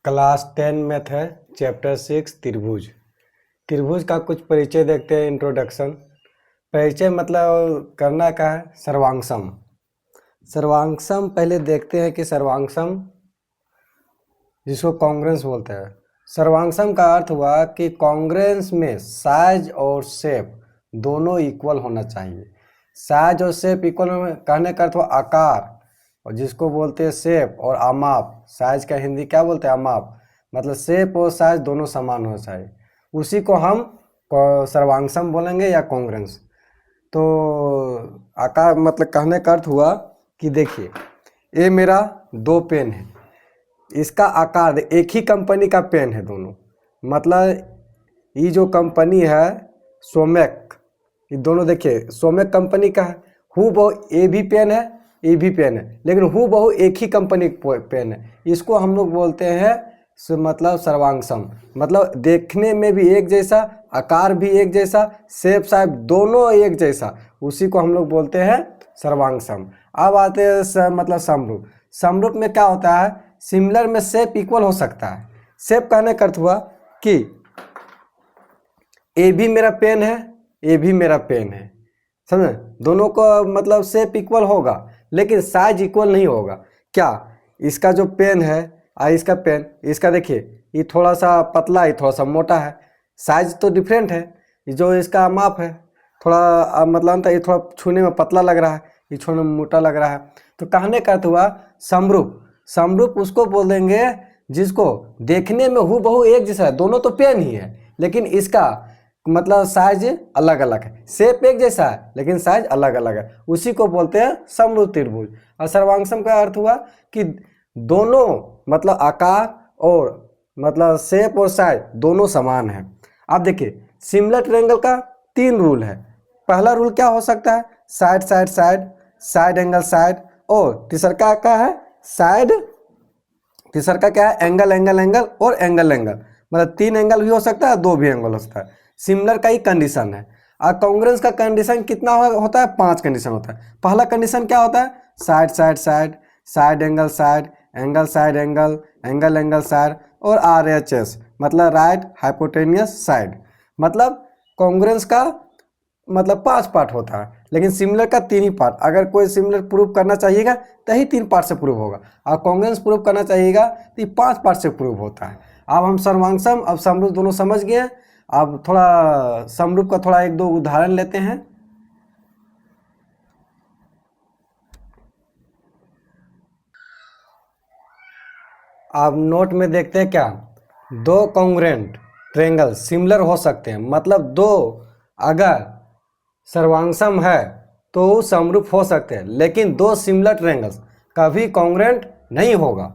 Class 10 math है, chapter 6 त्रिभुज। त्रिभुज का कुछ परिचय देखते हैं। इंट्रोडक्शन। परिचय मतलब करना का है सर्वांगसम। सर्वांगसम पहले देखते हैं कि सर्वांगसम जिसको कॉन्ग्रुएंस बोलते हैं। सर्वांगसम का अर्थ हुआ कि कॉन्ग्रुएंस में साइज और शेप दोनों इक्वल होना चाहिए। साइज और शेप इक्वल कहने का अर्थ हुआ आकार, और जिसको बोलते हैं शेप और अमाप। साइज का हिंदी क्या बोलते हैं? अमाप। मतलब शेप और साइज दोनों समान होना चाहिए, उसी को हम सर्वांगसम बोलेंगे या कॉन्ग्रुएंस। तो आकार मतलब कहने का अर्थ हुआ कि देखिए, ये मेरा दो पेन है, इसका आकार एक ही कंपनी का पेन है दोनों। मतलब ये जो कंपनी है सोमेक, ये दोनों देखिए सोमेक कंपनी का है। हूबहू ये भी पेन है, ये भी पेन है, लेकिन हूबहू एक ही कंपनी का पेन है। इसको हम लोग बोलते हैं मतलब सर्वांगसम। मतलब देखने में भी एक जैसा, आकार भी एक जैसा, शेप साइज दोनों एक जैसा, उसी को हम लोग बोलते हैं सर्वांगसम। अब आते हैं मतलब समरूप। समरूप में क्या होता है? सिमिलर में शेप इक्वल हो सकता है। शेप कहने का अर्थ हुआ कि ये भी मेरा पेन है, ये भी मेरा पेन है, समझे? दोनों को मतलब शेप इक्वल होगा, लेकिन साइज इक्वल नहीं होगा। क्या? इसका जो पेन है और इसका पेन, इसका देखिए ये थोड़ा सा पतला है, थोड़ा सा मोटा है, साइज तो डिफरेंट है। जो इसका माप है थोड़ा मतलब ये थोड़ा छूने में पतला लग रहा है, ये छूने में मोटा लग रहा है। तो कहने का अर्थ हुआ समरूप। समरूप उसको बोल देंगे जिसको देखने में हूबहू एक जैसा है, दोनों तो पेन ही है, लेकिन इसका मतलब साइज अलग अलग है। शेप एक जैसा है लेकिन साइज अलग अलग है, उसी को बोलते हैं समरूप त्रिभुज। और सर्वांगसम का अर्थ हुआ कि दोनों मतलब आकार और मतलब शेप और साइज दोनों समान है। अब देखिए सिमिलर ट्रायंगल का 3 रूल है। पहला रूल क्या हो सकता है? Side side side, side angle side, और तीसरा क्या है? साइड। तीसरा क्या है? एंगल एंगल एंगल और एंगल एंगल। मतलब 3 एंगल भी हो सकता है, 2 भी एंगल हो सकता है। सिमिलर का ही कंडीशन है। और कॉन्ग्रुएंस का कंडीशन कितना होता है? 5 कंडीशन होता है। पहला कंडीशन क्या होता है? Side side side, side angle side, angle side angle, angle angle side, और RHS मतलब राइट हाइपोटेनियस साइड। मतलब कॉन्ग्रुएंस का मतलब 5 पार्ट होता है, लेकिन सिमिलर का 3 ही पार्ट। अगर कोई सिमिलर प्रूव करना चाहिएगा तो ही 3 पार्ट से प्रूव होगा, और कॉन्ग्रुएंस प्रूव करना चाहिएगा तो ये 5 पार्ट से प्रूव होता है। अब हम सर्वांगसम अब समरूप दोनों समझ गए। अब थोड़ा समरूप का थोड़ा 1-2 उदाहरण लेते हैं। अब नोट में देखते हैं क्या, 2 कॉन्ग्रुएंट ट्रायंगल सिमिलर हो सकते हैं। मतलब दो अगर सर्वांगसम है तो समरूप हो सकते हैं, लेकिन 2 सिमिलर ट्रायंगल्स कभी कॉन्ग्रुएंट नहीं होगा।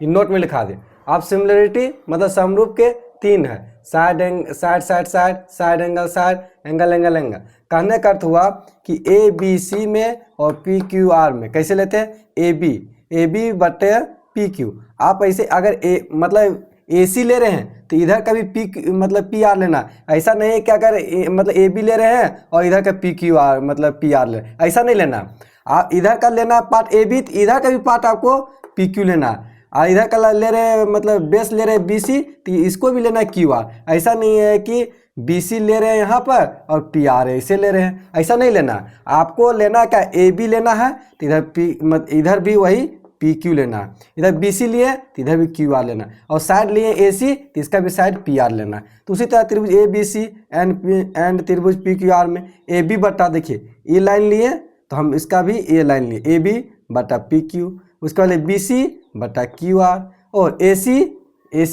इन नोट में लिखा दे। अब सिमिलरिटी मतलब समरूप के 3 है। Side side side side, side angle side, angle angle angle. कहने का अर्थ हुआ कि ABC में और PQR में कैसे लेते हैं? AB बटे PQ। आप ऐसे अगर मतलब AC ले रहे हैं तो इधर का भी मतलब PR लेना। ऐसा नहीं है कि अगर मतलब AB ले रहे हैं और इधर का PQR मतलब PR ले, ऐसा नहीं लेना। आप इधर का लेना पार्ट AB, तो इधर का भी पार्ट आपको PQ लेना। और इधर का ले रहे हैं मतलब बेस ले रहे हैं BC, तो इसको भी लेना है QR। ऐसा नहीं है कि BC ले रहे हैं यहाँ पर और PR ऐसे ले रहे हैं, ऐसा नहीं लेना। आपको लेना क्या? AB लेना है तो इधर इधर भी वही PQ लेना है, इधर BC लिए तो इधर भी QR लेना, और साइड लिए AC तो इसका भी साइड PR लेना है। तो उसी तरह त्रिभुज ABC एंड त्रिभुज PQR में AB बटा, देखिए ये लाइन लिए तो हम इसका भी ये लाइन लिए, AB बटा PQ। उसके बाद BC बटा QR, और AC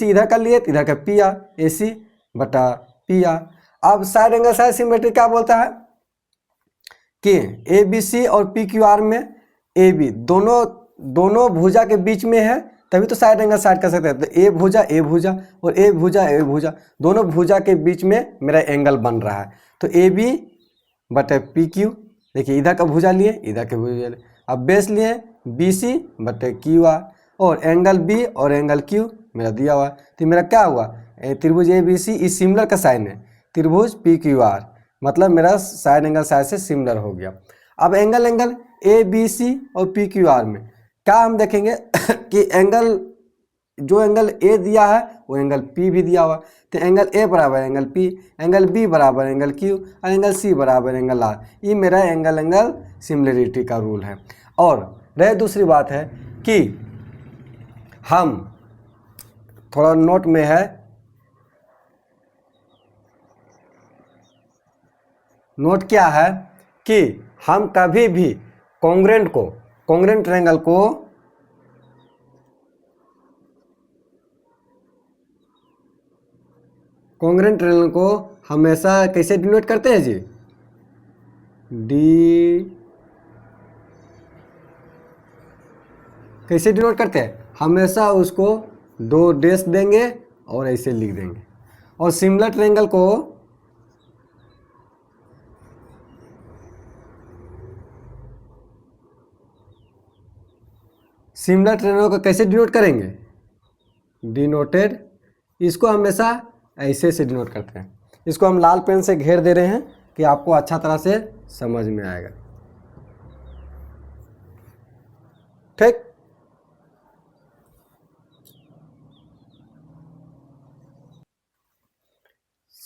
इधर का लिए तो इधर का PR, AC बटा PR। अब साइड एंगल साइड सिमेट्री क्या बोलता है कि ABC और PQR में AB दोनों भुजा के बीच में है, तभी तो साइड एंगल साइड कर सकते हैं। तो ए भुजा और ए भुजा दोनों भुजा के बीच में मेरा एंगल बन रहा है। तो AB बटे PQ, देखिए इधर का भुजा लिए, इधर के भुजा लिए। अब बेस लिए BC बटे QR, और एंगल B और एंगल Q मेरा दिया हुआ है। तो मेरा क्या हुआ? त्रिभुज ABC इस सिमिलर का साइन है, त्रिभुज PQR मतलब मेरा साइड एंगल साइड से सिमिलर हो गया। अब एंगल ABC और PQR में क्या हम देखेंगे कि एंगल जो एंगल ए दिया है वो एंगल पी भी दिया हुआ, तो एंगल ए बराबर एंगल पी, एंगल बी बराबर एंगल क्यू और एंगल सी बराबर एंगल आर। ये मेरा एंगल एंगल सिमिलरिटी का रूल है। और रह दूसरी बात है कि हम थोड़ा नोट में है, नोट क्या है कि हम कभी भी कॉन्ग्रुएंट ट्रायंगल को हमेशा कैसे डिनोट करते हैं जी, कैसे डिनोट करते हैं, हमेशा उसको 2 डैश देंगे और ऐसे लिख देंगे। और सिमिलर ट्रायंगल को कैसे डिनोट करेंगे, डिनोटेड, इसको हमेशा ऐसे से डिनोट करते हैं। इसको हम लाल पेन से घेर दे रहे हैं कि आपको अच्छा तरह से समझ में आएगा। ठीक,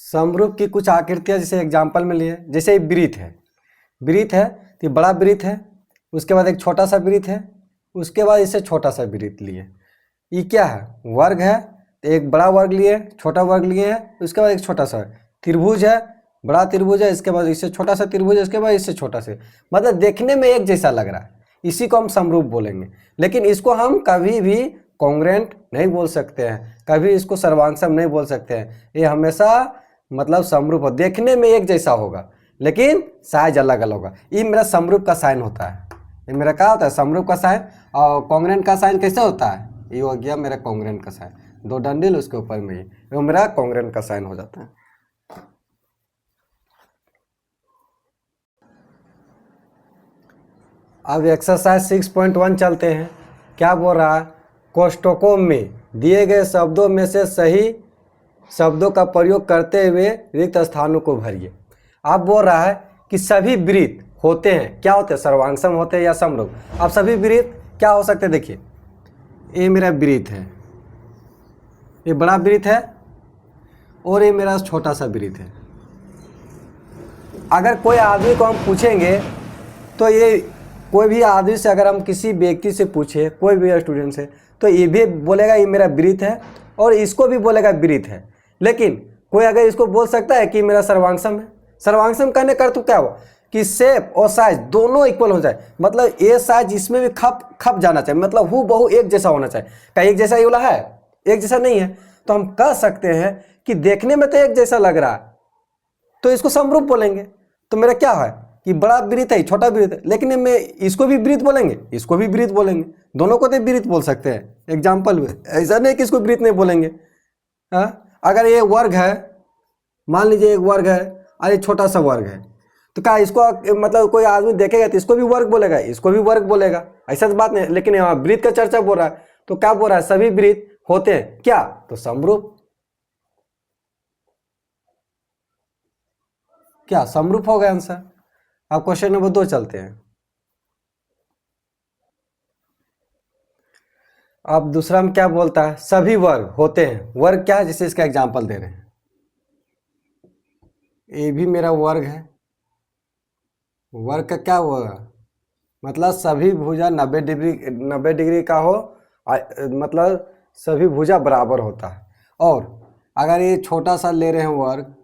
समरूप की कुछ आकृतियां जैसे एग्जाम्पल में लिए, जैसे वृत्त है, तो बड़ा वृत्त है, उसके बाद एक छोटा सा वृत्त है, उसके बाद इससे छोटा सा वृत्त लिए। ये क्या है, वर्ग है, तो एक बड़ा वर्ग लिए, छोटा वर्ग लिए है, उसके बाद एक छोटा सा त्रिभुज है, बड़ा त्रिभुज है, इसके बाद इससे छोटा सा त्रिभुज है, उसके बाद इससे छोटा से, मतलब देखने में एक जैसा लग रहा है, इसी को हम समरूप बोलेंगे। लेकिन इसको हम कभी भी कॉन्ग्रुएंट नहीं बोल सकते हैं, कभी इसको सर्वांगसम नहीं बोल सकते हैं। ये हमेशा मतलब समरूप हो, देखने में एक जैसा होगा लेकिन साइज अलग अलग होगा। ये मेरा समरूप का साइन होता है, ये मेरा क्या होता है, समरूप का साइन। और कॉन्ग्रुएंट का साइन कैसे होता है, ये हो गया मेरा कॉन्ग्रुएंट का साइन, 2 डंडल उसके ऊपर में ये, वो मेरा कॉन्ग्रुएंट का साइन हो जाता है। अब एक्सरसाइज 6.1 चलते हैं। क्या बोल रहा है, कोष्ठकों में दिए गए शब्दों में से सही शब्दों का प्रयोग करते हुए रिक्त स्थानों को भरिए। आप बोल रहा है कि सभी वृत्त होते हैं, क्या होते हैं, सर्वांगसम होते हैं या समरूप। अब सभी वृत्त क्या हो सकते हैं, देखिए ये मेरा वृत्त है, ये बड़ा वृत्त है और ये मेरा छोटा सा वृत्त है। अगर कोई आदमी को हम पूछेंगे तो ये, कोई भी आदमी से अगर हम किसी व्यक्ति से पूछे, कोई भी स्टूडेंट से, तो ये भी बोलेगा ये मेरा वृत्त है और इसको भी बोलेगा वृत्त है। लेकिन कोई अगर इसको बोल सकता है कि मेरा सर्वांगसम है। सर्वांगसम कहने का तो क्या हुआ कि शेप और साइज दोनों इक्वल हो जाए, मतलब ये साइज इसमें भी खप जाना चाहिए, मतलब हूबहू एक जैसा होना चाहिए। क्या एक जैसा ये वाला है, एक जैसा नहीं है, तो हम कह सकते हैं कि देखने में तो एक जैसा लग रहा है तो इसको समरूप बोलेंगे। तो मेरा क्या है कि बड़ा वृत्त है, छोटा वृत्त है, लेकिन मैं इसको भी वृत्त बोलेंगे, इसको भी वृत्त बोलेंगे, दोनों को तो वृत्त बोल सकते हैं। एग्जाम्पल में ऐसा नहीं कि इसको वृत्त नहीं बोलेंगे। हाँ, अगर ये वर्ग है, मान लीजिए एक वर्ग है और ये छोटा सा वर्ग है, तो क्या इसको मतलब कोई आदमी देखेगा तो इसको भी वर्ग बोलेगा, इसको भी वर्ग बोलेगा, ऐसा तो बात नहीं। लेकिन यहाँ वृत्त का चर्चा बोल रहा है, तो क्या बोल रहा है, सभी वृत्त होते हैं क्या, तो समरूप। क्या समरूप हो गया आंसर। अब क्वेश्चन नंबर 2 चलते हैं। अब दूसरा में क्या बोलता है, सभी वर्ग होते हैं, वर्ग क्या है, जैसे इसका एग्जांपल दे रहे हैं, ये भी मेरा वर्ग है, वर्ग का क्या होगा, मतलब सभी भुजा 90 डिग्री का हो, मतलब सभी भुजा बराबर होता है। और अगर ये छोटा सा ले रहे हैं वर्ग,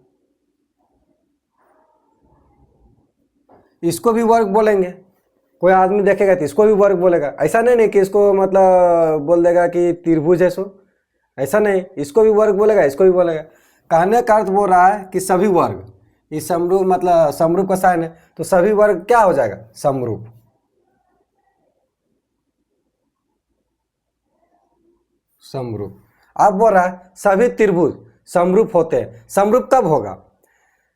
इसको भी वर्ग बोलेंगे, कोई आदमी देखेगा तो इसको भी वर्ग बोलेगा। ऐसा नहीं कि इसको मतलब बोल देगा कि त्रिभुज है सो, ऐसा नहीं, इसको भी वर्ग बोलेगा, इसको भी बोलेगा। कहने का अर्थ बोल रहा है कि सभी वर्ग, ये समरूप, मतलब समरूप का साइन है, तो सभी वर्ग क्या हो जाएगा, समरूप। समरूप। अब बोल रहा है सभी त्रिभुज समरूप होते हैं, समरूप कब होगा,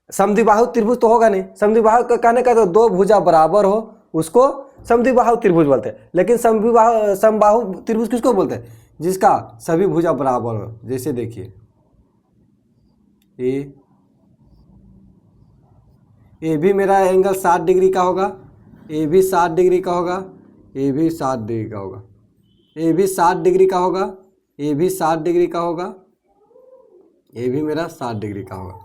समद्विबाहु त्रिभुज तो होगा नहीं। समद्विबाहु का कहने का तो 2 भुजा बराबर हो उसको समद्विबाहु त्रिभुज बोलते हैं। लेकिन समबाहु त्रिभुज किसको बोलते हैं, जिसका सभी भुजा बराबर हो। जैसे देखिए ये भी मेरा एंगल 60 डिग्री का होगा, ये भी 60 डिग्री का होगा, ये भी 60 डिग्री का होगा, ये भी 60 डिग्री का होगा, ये भी 60 डिग्री का होगा, ये भी मेरा 60 डिग्री का होगा।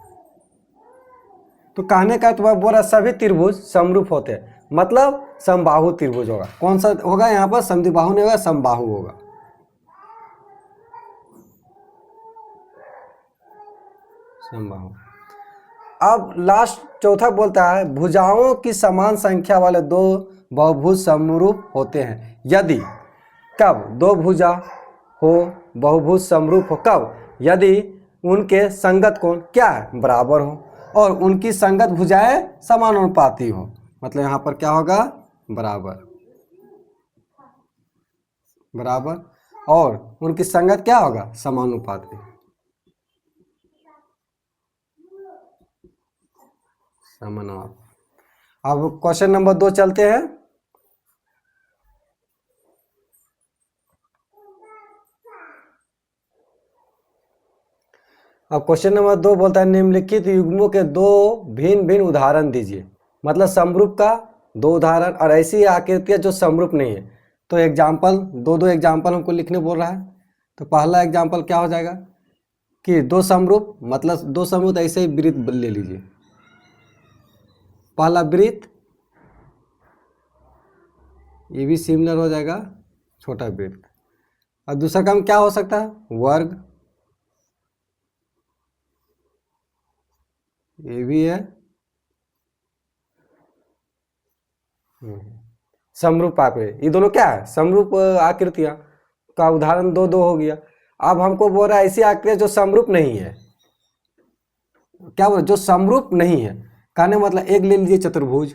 तो कहने का तो बोल रहा सभी त्रिभुज समरूप होते हैं, मतलब समबाहु त्रिभुज होगा। कौन सा होगा यहाँ पर? समद्विबाहु नहीं होगा, समबाहु होगा। समबाहु। अब लास्ट चौथा बोलता है भुजाओं की समान संख्या वाले दो बहुभुज समरूप होते हैं यदि, कब? दो भुजा हो बहुभुज समरूप हो कब? यदि उनके संगत कोण क्या है? बराबर हो, और उनकी संगत भुजाएं समानुपाती हो। मतलब यहाँ पर क्या होगा? बराबर, बराबर, और उनकी संगत क्या होगा? समानुपाती। समानुपाती। अब क्वेश्चन नंबर 2 चलते हैं। अब क्वेश्चन नंबर 2 बोलता है निम्नलिखित युग्मों के दो भिन्न भिन्न उदाहरण दीजिए। मतलब समरूप का दो उदाहरण और ऐसी आकृतियां जो समरूप नहीं है। तो एग्जाम्पल दो एग्जाम्पल हमको लिखने बोल रहा है। तो पहला एग्जाम्पल क्या हो जाएगा कि दो समरूप, मतलब दो समरूप ऐसे ही वृत्त ले लीजिए। पहला वृत्त, ये भी सिमिलर हो जाएगा, छोटा वृत्त। और दूसरा काम क्या हो सकता है? वर्ग, ये भी है समरूप आकृति। ये दोनों क्या है? समरूप आकृतियां का उदाहरण दो हो गया। अब हमको बोल रहा है ऐसी आकृतियां जो समरूप नहीं है। क्या बोल? जो समरूप नहीं है, कहने मतलब एक ले लीजिए चतुर्भुज,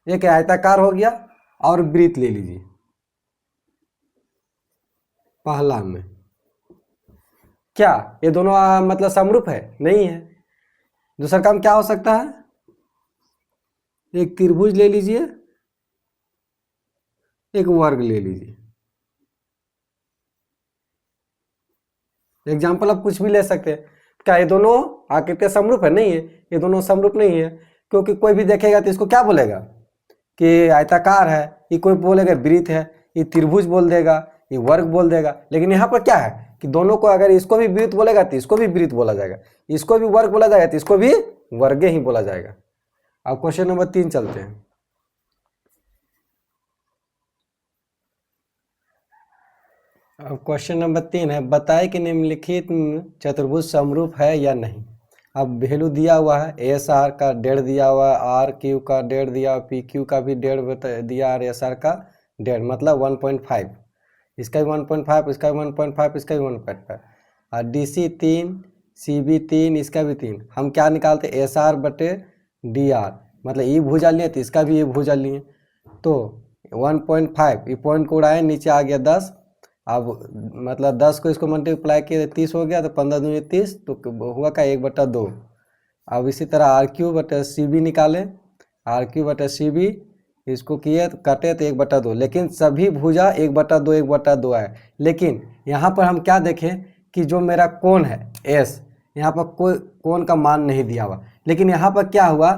एक आयताकार हो गया, और वृत्त ले लीजिए पहला में। क्या ये दोनों मतलब समरूप है? नहीं है। दूसरा काम क्या हो सकता है? एक त्रिभुज ले लीजिए, एक वर्ग ले लीजिए। एग्जाम्पल आप कुछ भी ले सकते हैं। क्या ये दोनों आकृतियां समरूप है? नहीं है, ये दोनों समरूप नहीं है, क्योंकि कोई भी देखेगा तो इसको क्या बोलेगा कि आयताकार है, ये कोई बोलेगा वृत्त है, ये त्रिभुज बोल देगा, ये वर्ग बोल देगा। लेकिन यहाँ पर क्या है कि दोनों को अगर इसको भी वृत्त बोलेगा तो इसको भी वृत्त बोला जाएगा, इसको भी वर्ग बोला जाएगा तो इसको भी वर्ग ही बोला जाएगा। अब क्वेश्चन नंबर 3 चलते हैं। अब क्वेश्चन नंबर 3 है बताए कि निम्नलिखित चतुर्भुज समरूप है या नहीं। अब वैल्यू दिया हुआ है, एस आर का 1.5 दिया हुआ है, आर क्यू का 1.5 दिया, पी क्यू का भी 1.5 दिया, और एस आर का 1.5 मतलब 1.5, इसका भी 1.5, इसका भी 1.5, इसका भी 1.5, और डी सी 3, सी बी 3, इसका भी 3। हम क्या निकालते? एस आर बटे डी आर, मतलब ये भुजा लिए तो इसका भी ये भुजा लिए, तो 1.5, ये पॉइंट को उड़ाए, नीचे आ गया 10। अब मतलब 10 को इसको मल्टीप्लाई किया 30 हो गया, तो 15 दूनी 30, तो हुआ का 1/2। अब इसी तरह आर क्यू बटे सी बी निकाले, आर क्यू बटे सी बी, इसको किए तो कटे तो 1/2, लेकिन सभी भुजा 1/2 1/2 है। लेकिन यहाँ पर हम क्या देखें कि जो मेरा कोण है एस, यहाँ पर कोई कोण का मान नहीं दिया हुआ, लेकिन यहाँ पर क्या हुआ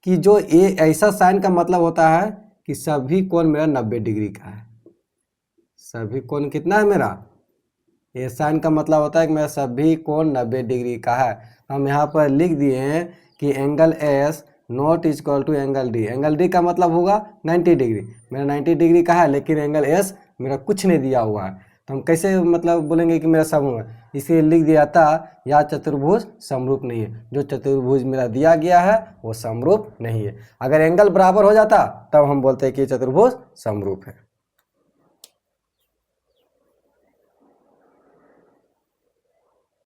कि जो ये ऐसा साइन का मतलब होता है कि सभी कोण मेरा 90 डिग्री का है। सभी कोण कितना है मेरा? ये साइन का मतलब होता है कि मेरा सभी कोण 90 डिग्री का है। हम यहाँ पर लिख दिए हैं कि angle S not equal to angle D. Angle D का मतलब होगा 90 डिग्री, मेरा 90 डिग्री का है, लेकिन एंगल एस मेरा कुछ नहीं दिया हुआ है। तो हम कैसे मतलब बोलेंगे कि मेरा समरूप है? इसलिए लिख दिया था या चतुर्भुज समरूप नहीं है। जो चतुर्भुज मेरा दिया गया है वो समरूप नहीं है। अगर एंगल बराबर हो जाता तब हम बोलते हैं कि चतुर्भुज समरूप है।